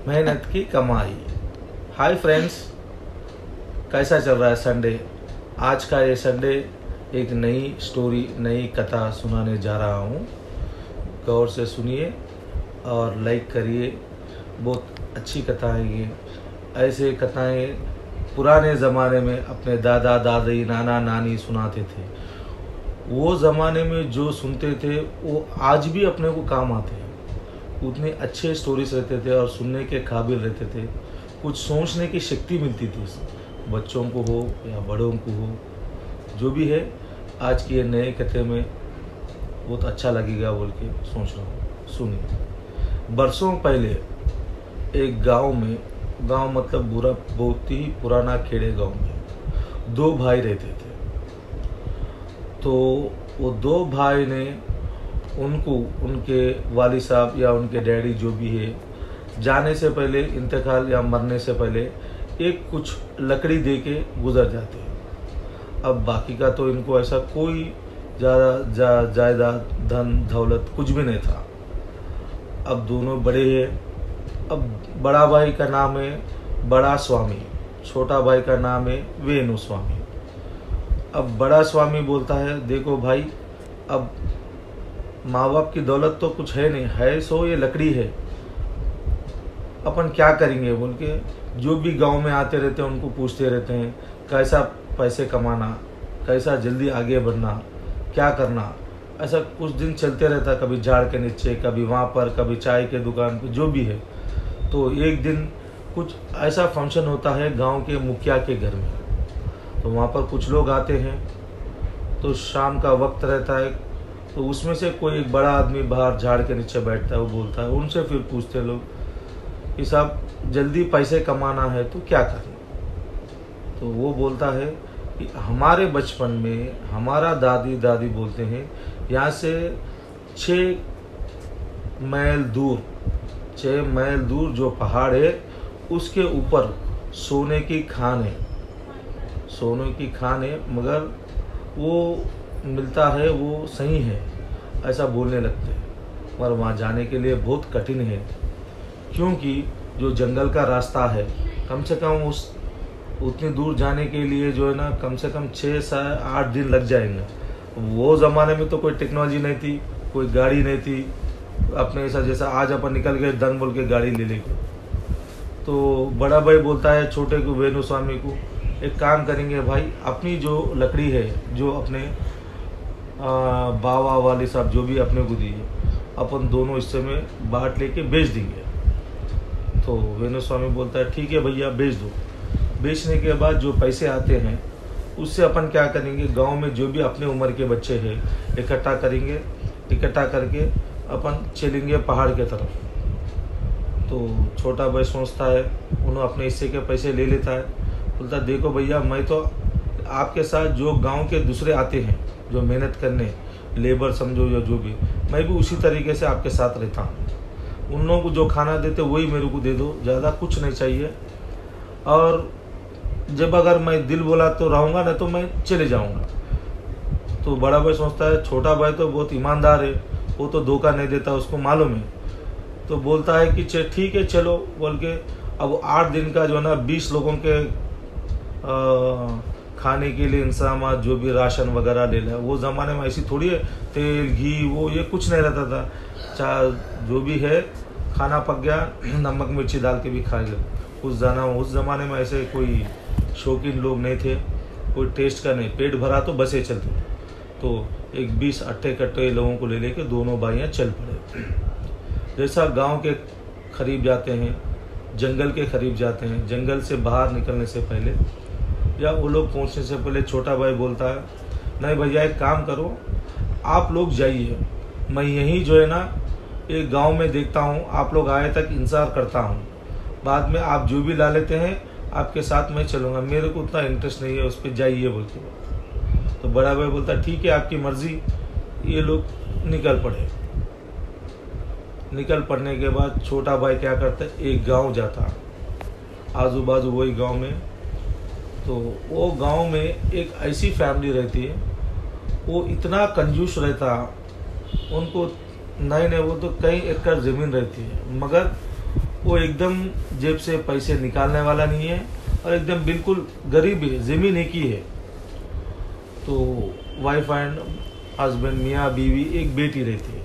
मेहनत की कमाई। हाय फ्रेंड्स, कैसा चल रहा है संडे। आज का ये संडे एक नई स्टोरी, नई कथा सुनाने जा रहा हूँ। गौर से सुनिए और लाइक करिए। बहुत अच्छी कथा है ये। ऐसे कथाएं पुराने ज़माने में अपने दादा दादी नाना नानी सुनाते थे। वो ज़माने में जो सुनते थे वो आज भी अपने को काम आते हैं। उतने अच्छे स्टोरीज रहते थे और सुनने के काबिल रहते थे। कुछ सोचने की शक्ति मिलती थी, बच्चों को हो या बड़ों को हो, जो भी है। आज की ये नए कथे में बहुत अच्छा लगेगा बोल के सोच रहा हूँ। सुनिए। बरसों पहले एक गांव में, गांव मतलब बहुत ही पुराना खेड़े गांव में 2 भाई रहते थे। तो वो 2 भाई ने उनको उनके वालिद साहब या उनके डैडी जो भी है, जाने से पहले, इंतकाल या मरने से पहले एक कुछ लकड़ी दे के गुजर जाते हैं। अब बाकी का तो इनको ऐसा कोई ज़्यादा जायदाद धन दौलत कुछ भी नहीं था। अब दोनों बड़े हैं। अब बड़ा भाई का नाम है बड़ा स्वामी, छोटा भाई का नाम है वेणु स्वामी। अब बड़ा स्वामी बोलता है, देखो भाई, अब माँ बाप की दौलत तो कुछ है नहीं, है सो ये लकड़ी है, अपन क्या करेंगे बोल के जो भी गांव में आते रहते हैं उनको पूछते रहते हैं कैसा पैसे कमाना, कैसा जल्दी आगे बढ़ना, क्या करना। ऐसा कुछ दिन चलते रहता, कभी झाड़ के नीचे, कभी वहाँ पर, कभी चाय के दुकान पर, जो भी है। तो एक दिन कुछ ऐसा फंक्शन होता है गांव के मुखिया के घर में। तो वहाँ पर कुछ लोग आते हैं। तो शाम का वक्त रहता है। तो उसमें से कोई एक बड़ा आदमी बाहर झाड़ के नीचे बैठता है। वो बोलता है, उनसे फिर पूछते लोग कि साहब जल्दी पैसे कमाना है तो क्या करें। तो वो बोलता है कि हमारे बचपन में हमारा दादी दादी बोलते हैं, यहाँ से 6 मील दूर जो पहाड़ है उसके ऊपर सोने की खान है, मगर वो मिलता है, वो सही है, ऐसा बोलने लगते हैं। पर वहाँ जाने के लिए बहुत कठिन है, क्योंकि जो जंगल का रास्ता है, कम से कम उतनी दूर जाने के लिए जो है ना, कम से कम 6 से 8 दिन लग जाएंगे। वो ज़माने में तो कोई टेक्नोलॉजी नहीं थी, कोई गाड़ी नहीं थी अपने ऐसा जैसा आज अपन निकल गए दन बोल के गाड़ी ले लेके। तो बड़ा भाई बोलता है छोटे को, वेणु स्वामी को, एक काम करेंगे भाई, अपनी जो लकड़ी है, जो अपने बाबा वाले साहब जो भी अपने को दिए, अपन दोनों हिस्से में बांट लेके बेच देंगे। तो वेणु स्वामी बोलता है, ठीक है भैया, बेच दो। बेचने के बाद जो पैसे आते हैं उससे अपन क्या करेंगे, गांव में जो भी अपने उम्र के बच्चे हैं इकट्ठा करेंगे, इकट्ठा करके अपन चलेंगे पहाड़ के तरफ। तो छोटा भाई सोचता है, उन्होंने अपने हिस्से के पैसे ले लेता है। बोलता, देखो भैया, मैं तो आपके साथ जो गांव के दूसरे आते हैं, जो मेहनत करने, लेबर समझो या जो भी, मैं भी उसी तरीके से आपके साथ रहता हूँ। उन लोगों को जो खाना देते वही मेरे को दे दो, ज़्यादा कुछ नहीं चाहिए। और जब अगर मैं दिल बोला तो रहूँगा, नहीं तो मैं चले जाऊँगा। तो बड़ा भाई सोचता है, छोटा भाई तो बहुत ईमानदार है, वो तो धोखा नहीं देता, उसको मालूम है। तो बोलता है कि ठीक है चलो बोल के। अब 8 दिन का जो है ना 20 लोगों के खाने के लिए इंतजाम, जो भी राशन वगैरह ले लिया। वो ज़माने में ऐसी थोड़ी है, तेल घी वो ये कुछ नहीं रहता था। जो भी है खाना पक गया, नमक मिर्ची डाल के भी खा गया। उस ज़माने में ऐसे कोई शौकीन लोग नहीं थे, कोई टेस्ट का नहीं, पेट भरा तो बसे चलते थे। तो एक 20 अट्ठे कट्टे लोगों को ले लेके दोनों भाइयाँ चल पड़े। जैसा गांव के करीब जाते हैं, जंगल के करीब जाते हैं, जंगल से बाहर निकलने से पहले या वो लोग पहुंचने से पहले छोटा भाई बोलता है, नहीं भैया, एक काम करो, आप लोग जाइए, मैं यहीं जो है ना एक गांव में देखता हूँ, आप लोग आए तक इंतज़ार करता हूँ, बाद में आप जो भी ला लेते हैं आपके साथ मैं चलूँगा, मेरे को उतना इंटरेस्ट नहीं है उस पर, जाइए बोलते। तो बड़ा भाई बोलता, ठीक है आपकी मर्ज़ी। ये लोग निकल पड़े। निकल पड़ने के बाद छोटा भाई क्या करता है, एक गांव जाता, आजू बाजू वही गांव में। तो वो गांव में एक ऐसी फैमिली रहती है, वो इतना कंजूस रहता, उनको नहीं वो तो कई एकड़ ज़मीन रहती है, मगर वो एकदम जेब से पैसे निकालने वाला नहीं है और एकदम बिल्कुल गरीब है, ज़मीन एक ही है। तो वाइफ एंड हस्बैंड, मियाँ बीवी, एक बेटी रहती है।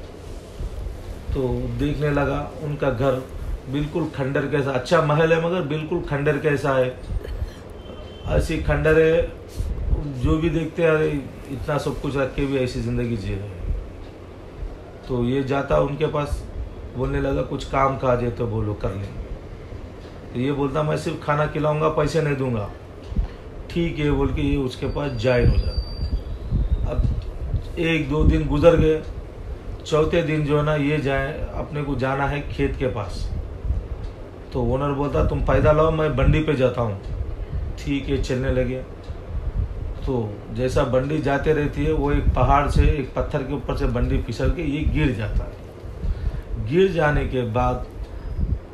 तो देखने लगा उनका घर बिल्कुल खंडर कैसा, अच्छा महल है मगर बिल्कुल खंडर कैसा है, ऐसी खंडर है। जो भी देखते हैं अरे इतना सब कुछ रख के भी ऐसी ज़िंदगी जी रहे हैं। तो ये जाता उनके पास, बोलने लगा कुछ काम काज है तो बोलो कर लेंगे। तो ये बोलता मैं सिर्फ खाना खिलाऊंगा, पैसे नहीं दूंगा। ठीक है बोल के ये उसके पास ज्वाइन हो जाता। अब 1-2 दिन गुजर गए, चौथे दिन जो है ना ये जाए, अपने को जाना है खेत के पास। तो ओनर बोलता तुम पैदल आओ, मैं बंडी पे जाता हूँ। ठीक है, चलने लगे। तो जैसा बंडी जाते रहती है, वो एक पहाड़ से, एक पत्थर के ऊपर से बंडी फिसल के ये गिर जाता है। गिर जाने के बाद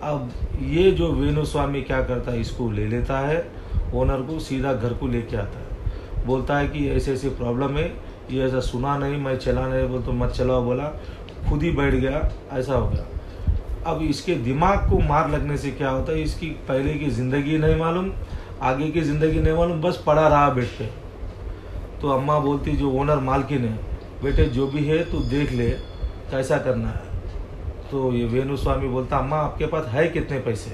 अब ये जो वेणुस्वामी क्या करता है, इसको ले लेता है, ओनर को सीधा घर को लेके आता है। बोलता है कि ऐसे ऐसी प्रॉब्लम है, ये ऐसा सुना नहीं, मैं चला नहीं, बोल तो मत चलाओ बोला, खुद ही बैठ गया, ऐसा हो गया। अब इसके दिमाग को मार लगने से क्या होता है, इसकी पहले की ज़िंदगी नहीं मालूम, आगे की ज़िंदगी नहीं मालूम, बस पड़ा रहा बेड पे। तो अम्मा बोलती, जो ओनर मालकिन है, बेटे जो भी है तू देख ले कैसा करना है। तो ये वेणुस्वामी बोलता अम्मा आपके पास है कितने पैसे।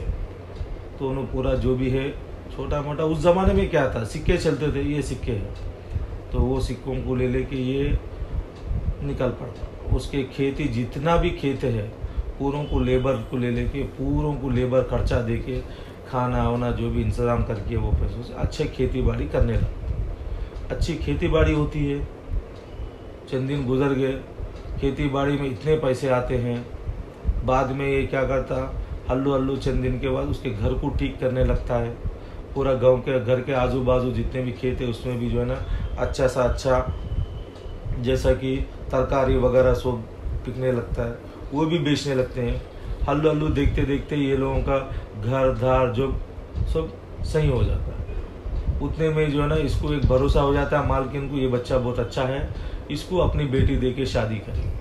तो उन्होंने पूरा जो भी है छोटा मोटा, उस ज़माने में क्या था, सिक्के चलते थे, ये सिक्के हैं, तो वो सिक्कों को ले लेके ये निकल पड़ता। उसके खेती जितना भी खेत है पूरों को लेबर को ले लेके, पूरों को लेबर खर्चा दे के, खाना वाना जो भी इंतज़ाम करके वो पैसों से अच्छे खेती बाड़ी करने लगा। अच्छी खेती बाड़ी होती है। चंद दिन गुजर गए, खेती बाड़ी में इतने पैसे आते हैं। बाद में ये क्या करता, हल्लू हल्लू चंद दिन के बाद उसके घर को ठीक करने लगता है। पूरा गांव के घर के आजू बाजू जितने भी खेत है उसमें भी जो है ना अच्छा सा अच्छा, जैसा कि तरकारी वगैरह सब बिकने लगता है, वो भी बेचने लगते हैं। हल्लू हल्लू देखते देखते ये लोगों का घर धार जो सब सही हो जाता है। उतने में जो है ना इसको एक भरोसा हो जाता है मालकिन को, ये बच्चा बहुत अच्छा है, इसको अपनी बेटी दे के शादी करेंगे।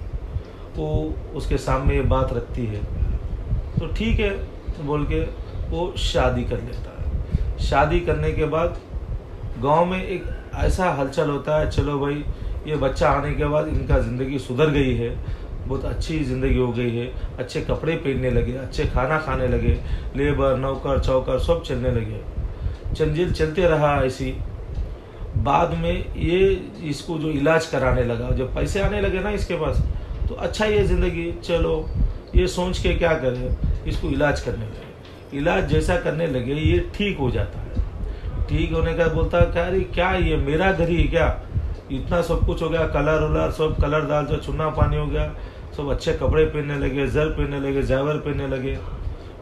वो उसके सामने ये बात रखती है, तो ठीक है बोल के वो शादी कर लेता है। शादी करने के बाद गांव में एक ऐसा हलचल होता है, चलो भाई ये बच्चा आने के बाद इनका ज़िंदगी सुधर गई है, बहुत अच्छी ज़िंदगी हो गई है, अच्छे कपड़े पहनने लगे, अच्छे खाना खाने लगे, लेबर नौकर चौकर सब चलने लगे। चंजिल चलते रहा ऐसी। बाद में ये इसको जो इलाज कराने लगा, जब पैसे आने लगे ना इसके पास, तो अच्छा ये ज़िंदगी, चलो ये सोच के क्या करे, इसको इलाज करने लगे। इलाज जैसा करने लगे ये ठीक हो जाता है। ठीक होने का बोलता है क्या, अरे क्या ये मेरा घर ही है क्या, इतना सब कुछ हो गया, कलर उलर सब कलर डाल जो चुना पानी हो गया, सब अच्छे कपड़े पहनने लगे, जर पहनने लगे, जावर पहनने लगे।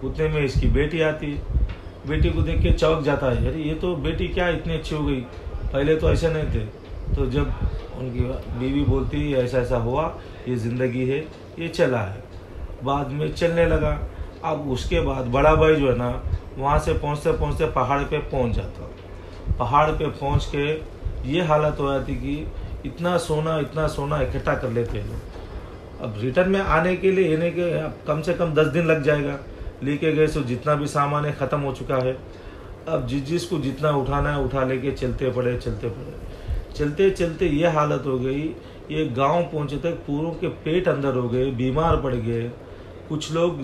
उतने में इसकी बेटी आती, बेटी को देख के चौंक जाता है, अरे ये तो बेटी क्या इतनी अच्छी हो गई, पहले तो ऐसे नहीं थे। तो जब उनकी बीवी बोलती ऐसा ऐसा हुआ, ये ज़िंदगी है, ये चला है, बाद में चलने लगा। अब उसके बाद बड़ा भाई जो है ना वहाँ से पहुँचते पहुँचते पहाड़ पे पहुँच जाता। पहाड़ पे पहुँच के ये हालत हो जाती कि इतना सोना इकट्ठा कर लेते हैं लोग। अब रिटर्न में आने के लिए इन्हें के कम से कम 10 दिन लग जाएगा। लेके गए सो जितना भी सामान है ख़त्म हो चुका है। अब जिसको जितना उठाना है उठा लेके चलते पड़े। चलते चलते ये हालत हो गई, ये गांव पहुंचे तक पूरों के पेट अंदर हो गए, बीमार पड़ गए। कुछ लोग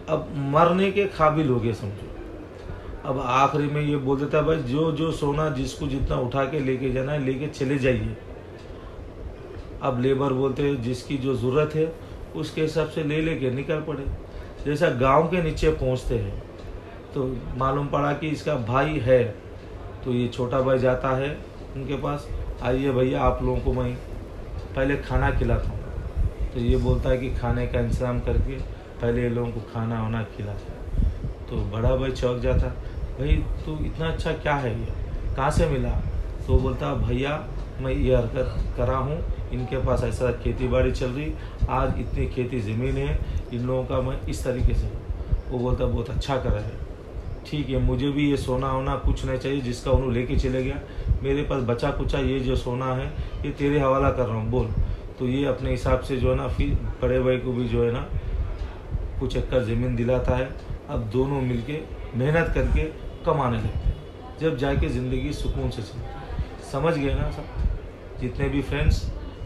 अब मरने के काबिल हो गए समझो। अब आखिरी में ये बोल देता है भाई जो सोना जिसको जितना उठा के लेके जाना है लेके चले जाइए। अब लेबर बोलते हैं जिसकी जो ज़रूरत है उसके हिसाब से ले लेके निकल पड़े। जैसा गांव के नीचे पहुंचते हैं तो मालूम पड़ा कि इसका भाई है। तो ये छोटा भाई जाता है उनके पास, आइए भैया आप लोगों को मैं पहले खाना खिलाता हूँ। तो ये बोलता है कि खाने का इंतज़ाम करके पहले ये लोगों को खाना वाना खिलाता है। तो बड़ा भाई चौंक जाता, भाई तू इतना अच्छा क्या है, ये कहाँ से मिला। तो बोलता भैया मैं ये हरकत करा हूँ, इनके पास ऐसा खेती बाड़ी चल रही, आज इतनी खेती ज़मीन है, इन लोगों का मैं इस तरीके से। वो बोलता बहुत अच्छा करा है, ठीक है मुझे भी ये सोना होना कुछ नहीं चाहिए, जिसका उन्होंने लेके चले गया, मेरे पास बचा कुचा ये जो सोना है ये तेरे हवाला कर रहा हूँ बोल। तो ये अपने हिसाब से जो है ना फिर बड़े भाई को भी जो है ना कुछ एकड़ ज़मीन दिलाता है। अब दोनों मिलके मेहनत करके कमाने लगते हैं, जब जाके ज़िंदगी सुकून से चलती है। समझ गए ना सब जितने भी फ्रेंड्स?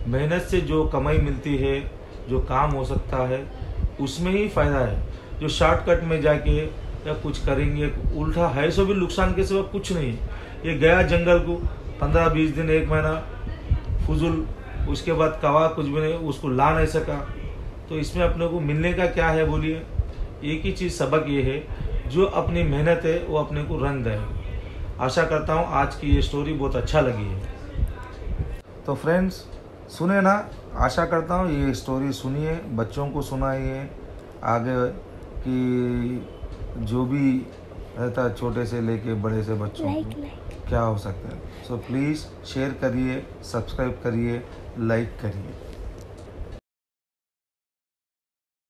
मेहनत से जो कमाई मिलती है, जो काम हो सकता है, उसमें ही फ़ायदा है। जो शॉर्टकट में जाके या कुछ करेंगे उल्टा है सो भी नुकसान के सिवा कुछ नहीं। ये गया जंगल को 15-20 दिन 1 महीना फुजुल, उसके बाद कवा कुछ भी नहीं, उसको ला नहीं सका, तो इसमें अपने को मिलने का क्या है बोलिए? एक ही चीज़ सबक ये है, जो अपनी मेहनत है वो अपने को रंग देगी। आशा करता हूँ आज की ये स्टोरी बहुत अच्छा लगी है। तो फ्रेंड्स सुने ना, आशा करता हूँ ये स्टोरी सुनिए, बच्चों को सुनाइए, आगे कि जो भी रहता है छोटे से लेके बड़े से बच्चों को क्या हो सकता है। सो प्लीज़ शेयर करिए, सब्सक्राइब करिए, लाइक करिए।